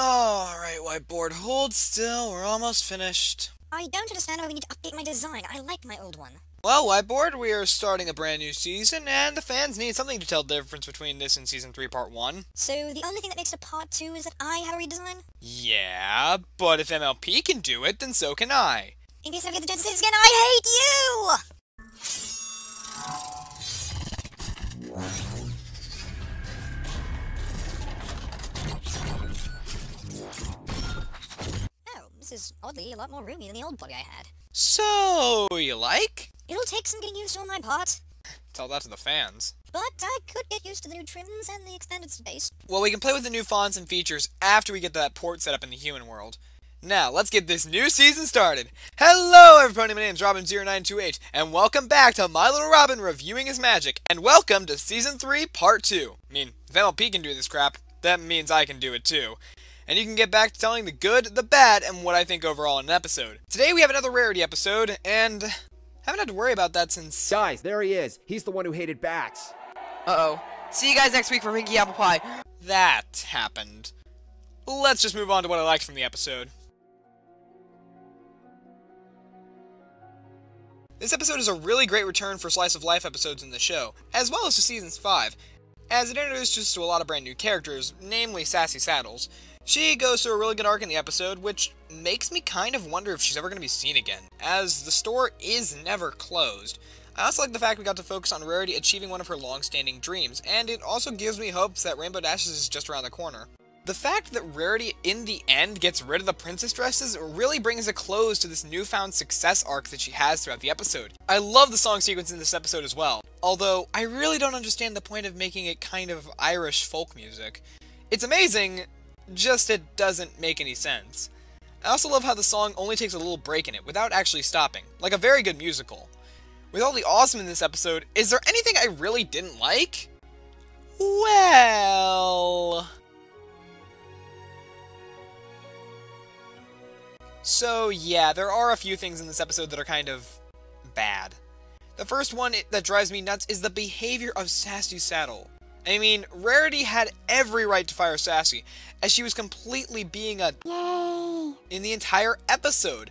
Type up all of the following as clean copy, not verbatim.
Alright, whiteboard, hold still, we're almost finished. I don't understand why we need to update my design. I like my old one. Well, whiteboard, we are starting a brand new season, and the fans need something to tell the difference between this and Season 3 Part 1. So the only thing that makes it a part 2 is that I have a redesign? Yeah, but if MLP can do it, then so can I. In case I forget to say this again, I hate you! Oh, this is oddly a lot more roomy than the old body I had. So, you like? It'll take some getting used to on my part. Tell that to the fans. But I could get used to the new trims and the expanded space. Well, we can play with the new fonts and features after we get that port set up in the human world. Now, let's get this new season started. Hello everybody, my name's Robin0928, and welcome back to My Little Robin Reviewing His Magic, and welcome to Season 3, Part 2. I mean, if MLP can do this crap, that means I can do it too. And you can get back to telling the good, the bad, and what I think overall in an episode. Today we have another rarity episode, and haven't had to worry about that since... Guys, there he is. He's the one who hated bats. Uh-oh. See you guys next week for Pinky Apple Pie. That happened. Let's just move on to what I liked from the episode. This episode is a really great return for slice of life episodes in the show, as well as to Seasons 5, as it introduced us to a lot of brand new characters, namely Sassy Saddles. She goes through a really good arc in the episode, which makes me kind of wonder if she's ever going to be seen again, as the store is never closed. I also like the fact we got to focus on Rarity achieving one of her long-standing dreams, and it also gives me hopes that Rainbow Dashes is just around the corner. The fact that Rarity, in the end, gets rid of the princess dresses really brings a close to this newfound success arc that she has throughout the episode. I love the song sequence in this episode as well, although I really don't understand the point of making it kind of Irish folk music. It's amazing, just it doesn't make any sense. I also love how the song only takes a little break in it, without actually stopping, like a very good musical. With all the awesome in this episode, is there anything I really didn't like? Well... So yeah, there are a few things in this episode that are kind of bad. The first one that drives me nuts is the behavior of Sassy Saddle. I mean, Rarity had every right to fire Sassy, as she was completely being a yay in the entire episode.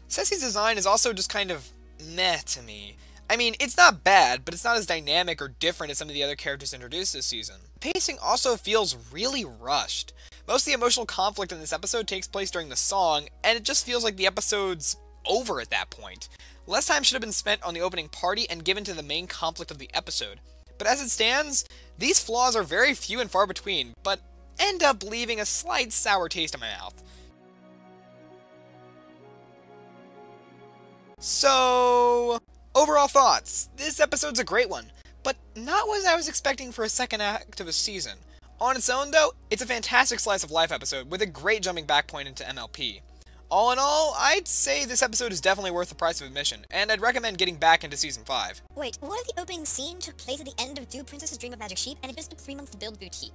Sassy's design is also just kind of meh to me. I mean, it's not bad, but it's not as dynamic or different as some of the other characters introduced this season. Pacing also feels really rushed. Most of the emotional conflict in this episode takes place during the song, and it just feels like the episode's over at that point. Less time should have been spent on the opening party and given to the main conflict of the episode. But as it stands, these flaws are very few and far between, but end up leaving a slight sour taste in my mouth. So, overall thoughts. This episode's a great one, but not what I was expecting for a second act of a season. On its own, though, it's a fantastic slice of life episode with a great jumping back point into MLP. All in all, I'd say this episode is definitely worth the price of admission, and I'd recommend getting back into Season 5. Wait, what if the opening scene took place at the end of Do Princesses Dream of Magic Sheep, and it just took 3 months to build Boutique?